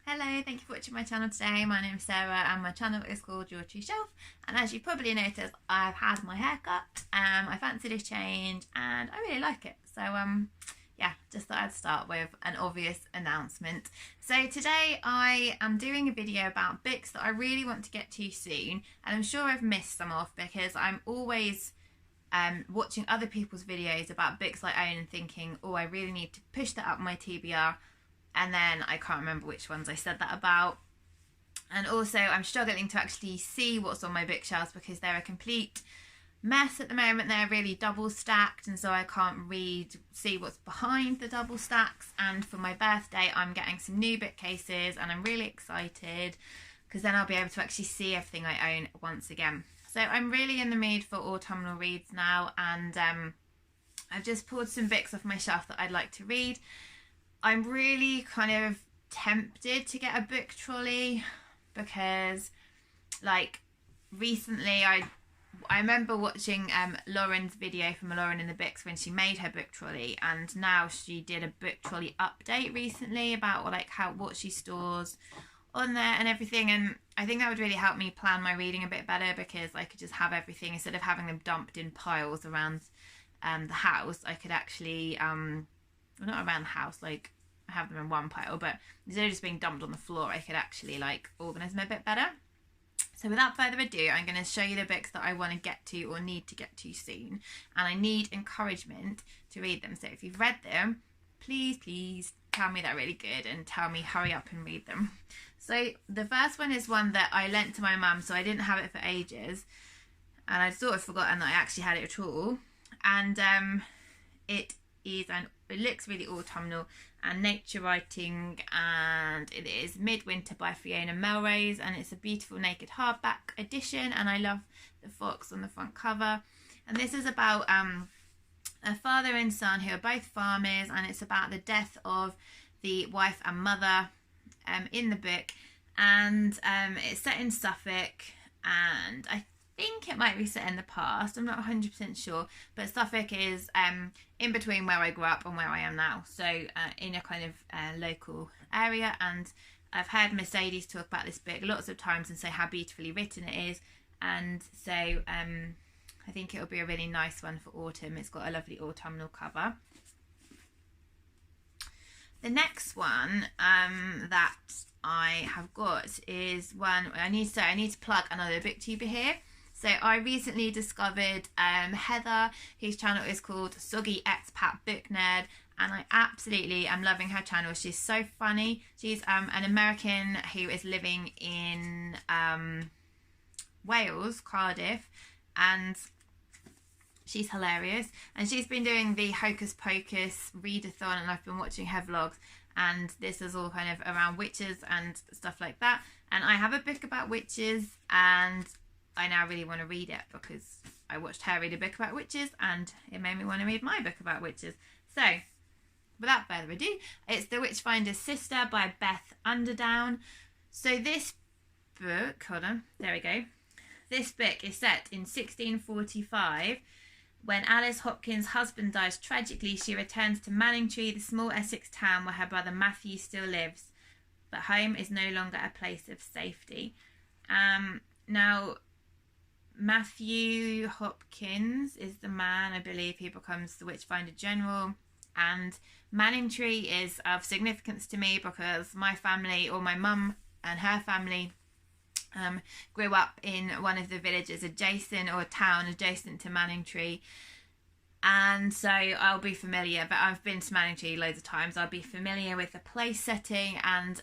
Hello, thank you for watching my channel today. My name is Sarah and my channel is called Your True Shelf, and as you probably noticed, I've had my hair cut. I fancied a change and I really like it, so yeah, just thought I'd start with an obvious announcement. So today I am doing a video about books that I really want to get to soon, and I'm sure I've missed some off because I'm always watching other people's videos about books I own and thinking, oh, I really need to push that up my TBR, and then I can't remember which ones I said that about. And also I'm struggling to actually see what's on my bookshelves because they're a complete mess at the moment. They're really double stacked, and so I can't see what's behind the double stacks. And for my birthday I'm getting some new bookcases and I'm really excited because then I'll be able to actually see everything I own once again. So I'm really in the mood for autumnal reads now, and I've just pulled some books off my shelf that I'd like to read. I'm really kind of tempted to get a book trolley because, like, recently I remember watching Lauren's video from Lauren in the Books when she made her book trolley, and now she did a book trolley update recently about what she stores on there and everything, and I think that would really help me plan my reading a bit better because I could just have everything instead of having them dumped in piles around the house. I could actually well, not around the house, like I have them in one pile, but instead of just being dumped on the floor, I could actually like organise them a bit better. So without further ado, I'm going to show you the books that I want to get to or need to get to soon, and I need encouragement to read them. So if you've read them, please tell me they're really good and tell me hurry up and read them. So the first one is one that I lent to my mum, so I didn't have it for ages, and I'd sort of forgotten that I actually had it at all. And it looks really autumnal and nature writing, and it is Midwinter by Fiona Melrose, and it's a beautiful naked hardback edition, and I love the fox on the front cover. And this is about a father and son who are both farmers, and it's about the death of the wife and mother in the book, and it's set in Suffolk, and I think it might be set in the past, I'm not 100% sure, but Suffolk is in between where I grew up and where I am now, so in a kind of local area. And I've heard Mercedes talk about this book lots of times and say how beautifully written it is, and so I think it'll be a really nice one for autumn. It's got a lovely autumnal cover. The next one that I have got is one I need to plug another booktuber here. So I recently discovered Heather, whose channel is called Soggy Expat Book Nerd, and I absolutely am loving her channel. She's so funny. She's an American who is living in Wales, Cardiff, and she's hilarious. And she's been doing the Hocus Pocus readathon, and I've been watching her vlogs, and this is all kind of around witches and stuff like that. And I have a book about witches, and I now really want to read it because I watched her read a book about witches and it made me want to read my book about witches. So without further ado, it's The Witchfinder Sister by Beth Underdown. So this book, hold on, there we go. This book is set in 1645. When Alice Hopkins' husband dies tragically, she returns to Manningtree, the small Essex town where her brother Matthew still lives. But home is no longer a place of safety. Now, Matthew Hopkins is the man, I believe, who becomes the Witchfinder General, and Manningtree is of significance to me because my family, or my mum and her family, grew up in one of the villages adjacent, or a town adjacent to Manningtree, and so I'll be familiar, but I've been to Manningtree loads of times, I'll be familiar with the place setting, and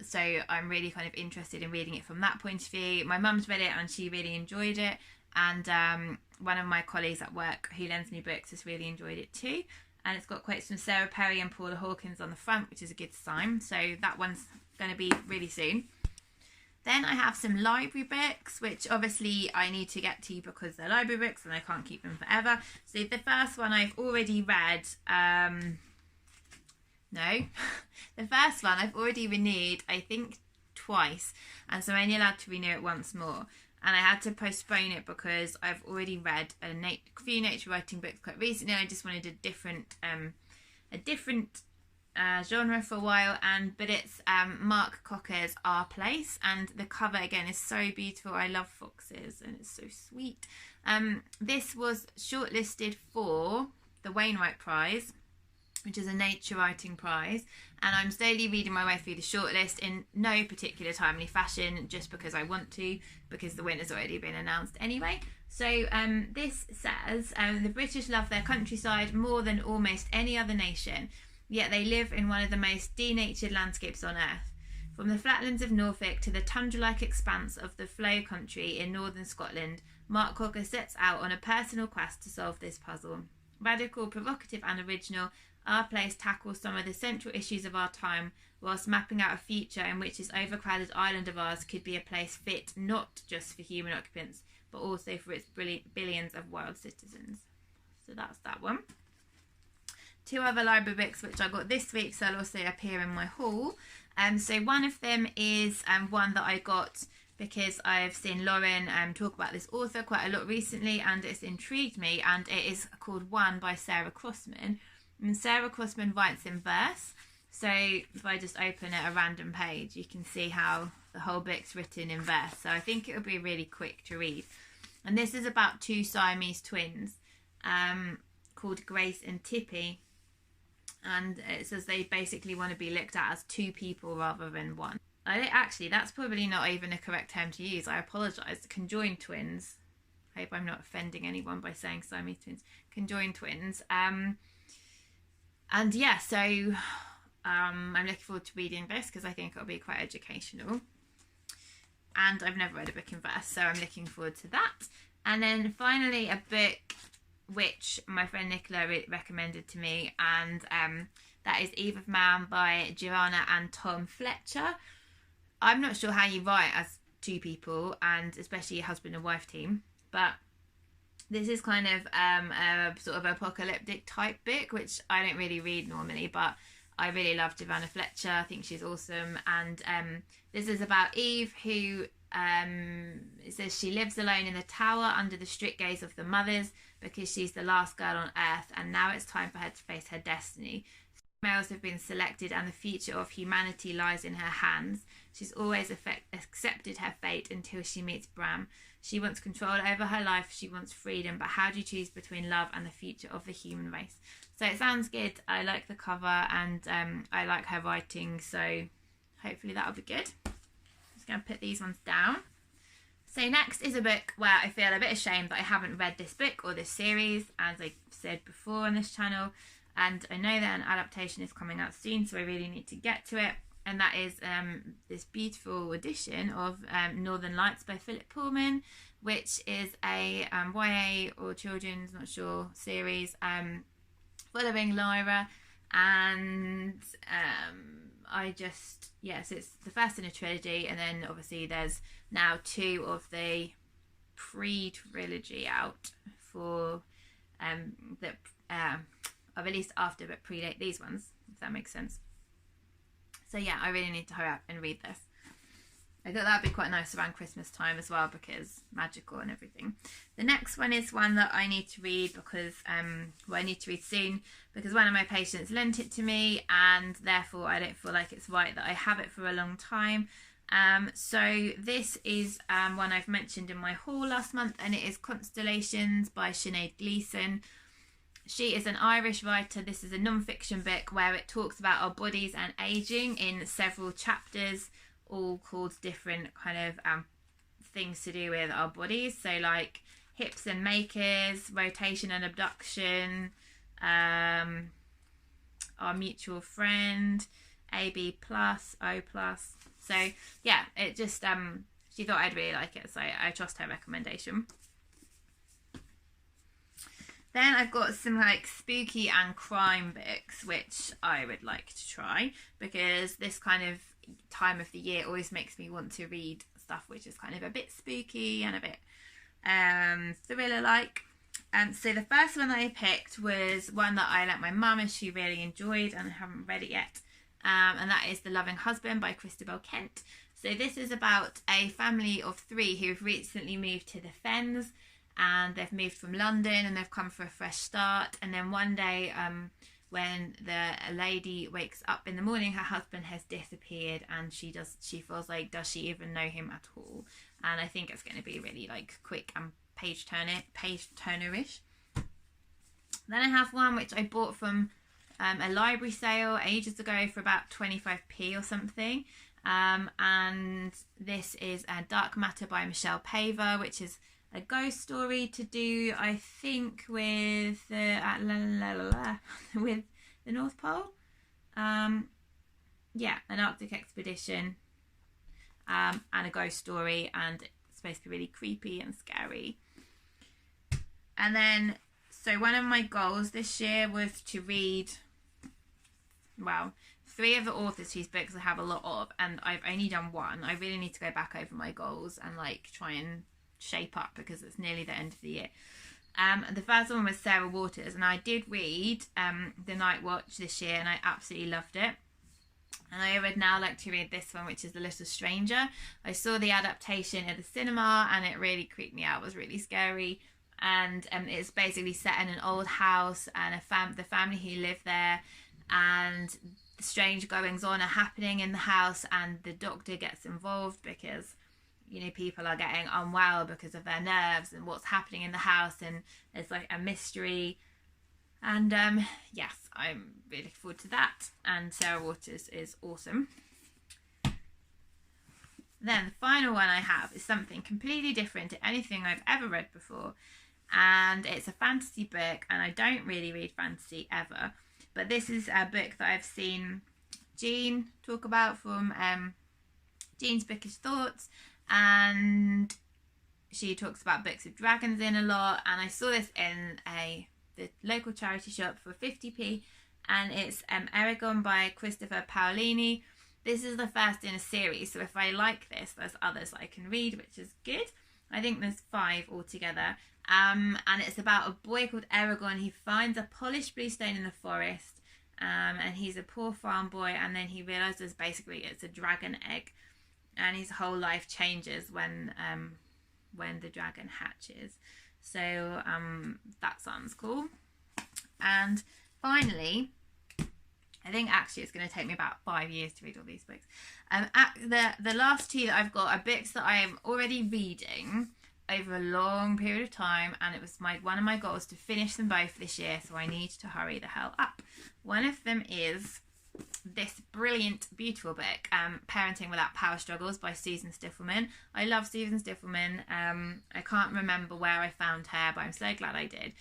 so I'm really kind of interested in reading it from that point of view. My mum's read it and she really enjoyed it, and one of my colleagues at work who lends me books has really enjoyed it too, and it's got quotes from Sarah Perry and Paula Hawkins on the front, which is a good sign, so that one's going to be really soon. Then I have some library books, which obviously I need to get to because they're library books and I can't keep them forever. So the first one I've already read, the first one I've already renewed, I think twice, and so I'm only allowed to renew it once more. And I had to postpone it because I've already read a few nature writing books quite recently, and I just wanted a different genre for a while, but it's Mark Cocker's Our Place, and the cover again is so beautiful. I love foxes and it's so sweet. This was shortlisted for the Wainwright Prize, which is a nature writing prize, and I'm slowly reading my way through the shortlist in no particular timely fashion, just because I want to, because the winner's already been announced anyway. So this says, the British love their countryside more than almost any other nation, yet they live in one of the most denatured landscapes on earth. From the flatlands of Norfolk to the tundra-like expanse of the Flow country in northern Scotland, Mark Cocker sets out on a personal quest to solve this puzzle. Radical, provocative and original, Our Place tackles some of the central issues of our time, whilst mapping out a future in which this overcrowded island of ours could be a place fit not just for human occupants, but also for its billions of wild citizens. So that's that one. Two other library books which I got this week, so I'll also appear in my haul. So one of them is one that I got because I've seen Lauren talk about this author quite a lot recently, and it's intrigued me, and it is called One by Sarah Crossman. And Sarah Crossman writes in verse, so if I just open at a random page, you can see how the whole book's written in verse, so I think it'll be really quick to read. And this is about two Siamese twins called Grace and Tippy, and it says they basically want to be looked at as two people rather than one. Actually, that's probably not even a correct term to use. I apologise. Conjoined twins. I hope I'm not offending anyone by saying Siamese twins. Conjoined twins. And yeah, so I'm looking forward to reading this because I think it'll be quite educational. And I've never read a book in verse, so I'm looking forward to that. And then finally, a book which my friend Nicola recommended to me, and that is Eve of Man by Giovanna and Tom Fletcher. I'm not sure how you write as two people, and especially a husband and wife team, but this is kind of a sort of apocalyptic type book, which I don't really read normally, but I really love Giovanna Fletcher. I think she's awesome. And this is about Eve, who it says she lives alone in the tower under the strict gaze of the mothers because she's the last girl on earth, and now it's time for her to face her destiny. Males have been selected and the future of humanity lies in her hands. She's always accepted her fate until she meets Bram. She wants control over her life, she wants freedom, but how do you choose between love and the future of the human race? So it sounds good. I like the cover, and I like her writing, so hopefully that'll be good. I'm just going to put these ones down. So next is a book where I feel a bit ashamed that I haven't read this book or this series, as I said before on this channel, and I know that an adaptation is coming out soon, so I really need to get to it, and that is this beautiful edition of Northern Lights by Philip Pullman, which is a YA or children's, not sure, series following Lyra, and so it's the first in a trilogy, and then obviously there's now two of the pre-trilogy out for that are released after but predate these ones, if that makes sense. So yeah, I really need to hurry up and read this. I thought that would be quite nice around Christmas time as well, because magical and everything. The next one is one that I need to read because, I need to read soon, because one of my patients lent it to me, and therefore I don't feel like it's right that I have it for a long time. So this is one I've mentioned in my haul last month, and it is Constellations by Sinead Gleeson. She is an Irish writer. This is a non-fiction book where it talks about our bodies and aging in several chapters, all called different kind of things to do with our bodies. So like hips and makers, rotation and abduction, our mutual friend, AB plus, O plus. So yeah, it just she thought I'd really like it, so I trust her recommendation. Then I've got some like spooky and crime books which I would like to try, because this kind of time of the year always makes me want to read stuff which is kind of a bit spooky and a bit thriller like. So the first one that I picked was one that I let my mum, and she really enjoyed, and I haven't read it yet, and that is The Loving Husband by Christobel Kent. So this is about a family of three who've recently moved to the Fens, and they've moved from London and they've come for a fresh start, and then one day when the lady wakes up in the morning, her husband has disappeared, and she feels like, does she even know him at all? And I think it's going to be really like quick and page turnerish. Then I have one which I bought from a library sale ages ago for about 25p or something. And this is Dark Matter by Michelle Paver, which is a ghost story to do, I think, with with the North Pole. Yeah, an Arctic expedition, and a ghost story, and it's supposed to be really creepy and scary. And then, so one of my goals this year was to read, well, 3 of the authors whose books I have a lot of, and I've only done 1. I really need to go back over my goals and like try and shape up, because it's nearly the end of the year. The first one was Sarah Waters, and I did read The Night Watch this year, and I absolutely loved it. And I would now like to read this one, which is The Little Stranger. I saw the adaptation at the cinema, and it really creeped me out. It was really scary. And it's basically set in an old house, and the family who live there, and strange goings on are happening in the house, and the doctor gets involved because, you know, people are getting unwell because of their nerves and what's happening in the house, and it's like a mystery. And yes, I'm really looking forward to that, and Sarah Waters is awesome. Then the final one I have is something completely different to anything I've ever read before, and it's a fantasy book, and I don't really read fantasy ever, but this is a book that I've seen Jean talk about from Jean's Bookish Thoughts, and she talks about books with dragons in a lot, and I saw this in the local charity shop for 50p, and it's Eragon by Christobel Paolini. This is the first in a series, so if I like this, there's others I can read, which is good. I think there's 5 altogether. And it's about a boy called Eragon. He finds a polished blue stone in the forest, and he's a poor farm boy, and then he realises basically it's a dragon egg, and his whole life changes when the dragon hatches. So that sounds cool. And finally, I think actually it's going to take me about 5 years to read all these books. The last 2 that I've got are books that I am already reading over a long period of time, and it was one of my goals to finish them both this year, so I need to hurry the hell up. One of them is this brilliant, beautiful book, Parenting Without Power Struggles by Susan Stiffelman. I love Susan Stiffelman. I can't remember where I found her, but I'm so glad I did.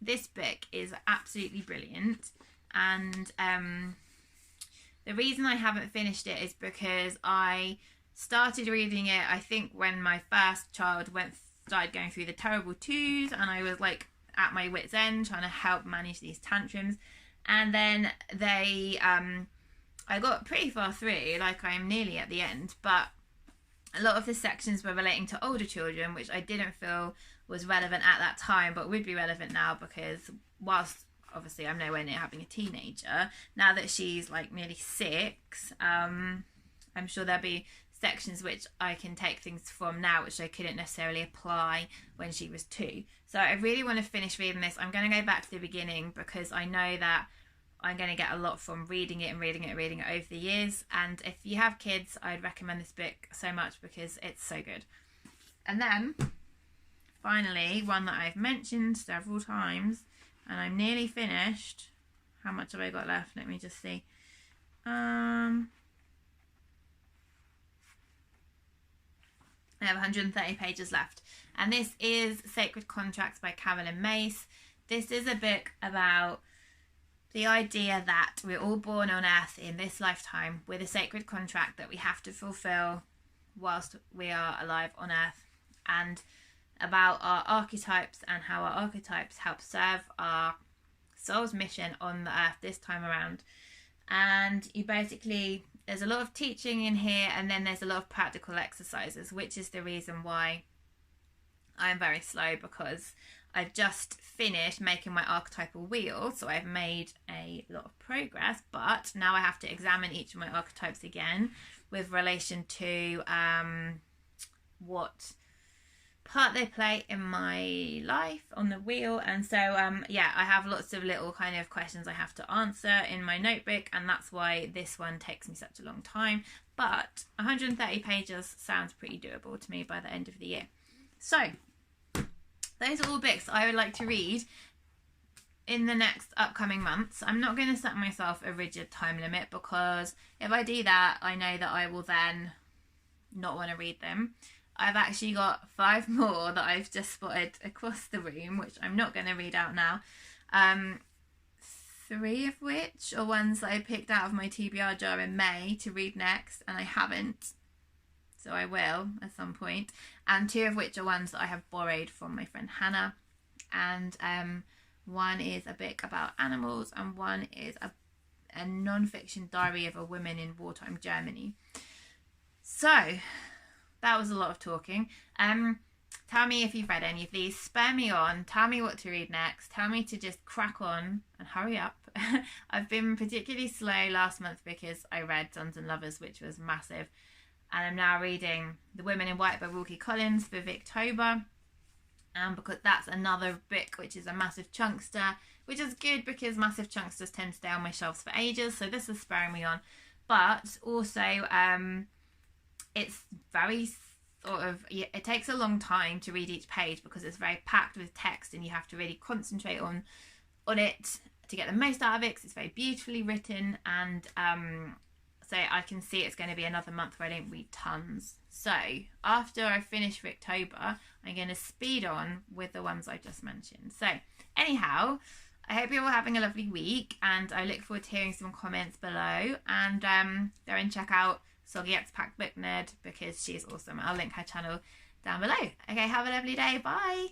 This book is absolutely brilliant, and the reason I haven't finished it is because I started reading it, I think, when my first child started going through the terrible twos, and I was like at my wit's end trying to help manage these tantrums. And then I got pretty far through, like I'm nearly at the end, but a lot of the sections were relating to older children, which I didn't feel was relevant at that time, but would be relevant now, because whilst obviously I'm nowhere near having a teenager, now that she's like nearly 6, I'm sure there'll be sections which I can take things from now which I couldn't necessarily apply when she was 2. So I really want to finish reading this. I'm going to go back to the beginning, because I know that I'm going to get a lot from reading it over the years. And if you have kids, I'd recommend this book so much because it's so good. And then finally, one that I've mentioned several times, and I'm nearly finished. How much have I got left? Let me just see. I have 130 pages left, and this is Sacred Contracts by Carolyn Myss. This is a book about the idea that we're all born on earth in this lifetime with a sacred contract that we have to fulfill whilst we are alive on earth, and about our archetypes and how our archetypes help serve our soul's mission on the earth this time around. And you basically, there's a lot of teaching in here, and then there's a lot of practical exercises, which is the reason why I'm very slow, because I've just finished making my archetypal wheel, so I've made a lot of progress, but now I have to examine each of my archetypes again with relation to what part they play in my life on the wheel. And so yeah, I have lots of little kind of questions I have to answer in my notebook, and that's why this one takes me such a long time. But 130 pages sounds pretty doable to me by the end of the year. So those are all books I would like to read in the next upcoming months. I'm not going to set myself a rigid time limit, because if I do that, I know that I will then not want to read them. I've actually got 5 more that I've just spotted across the room, which I'm not going to read out now. 3 of which are ones that I picked out of my TBR jar in May to read next, and I haven't, so I will at some point. And 2 of which are ones that I have borrowed from my friend Hannah. And one is a book about animals, and one is a non-fiction diary of a woman in wartime Germany. So that was a lot of talking. Tell me if you've read any of these. Spur me on. Tell me what to read next. Tell me to just crack on and hurry up. I've been particularly slow last month because I read Sons and Lovers, which was massive. And I'm now reading The Women in White by Wilkie Collins for Victober. Because that's another book which is a massive chunkster, which is good because massive chunksters tend to stay on my shelves for ages. So this is spurring me on. But also, it's very sort of, it takes a long time to read each page because it's very packed with text, and you have to really concentrate on it to get the most out of it, because it's very beautifully written. And so I can see it's going to be another month where I don't read tons. So after I finish October, I'm going to speed on with the ones I just mentioned. So anyhow, I hope you're all having a lovely week, and I look forward to hearing some comments below. And go and check out Soggy X-Pack Book Nerd, because she's awesome. I'll link her channel down below. Okay, have a lovely day. Bye.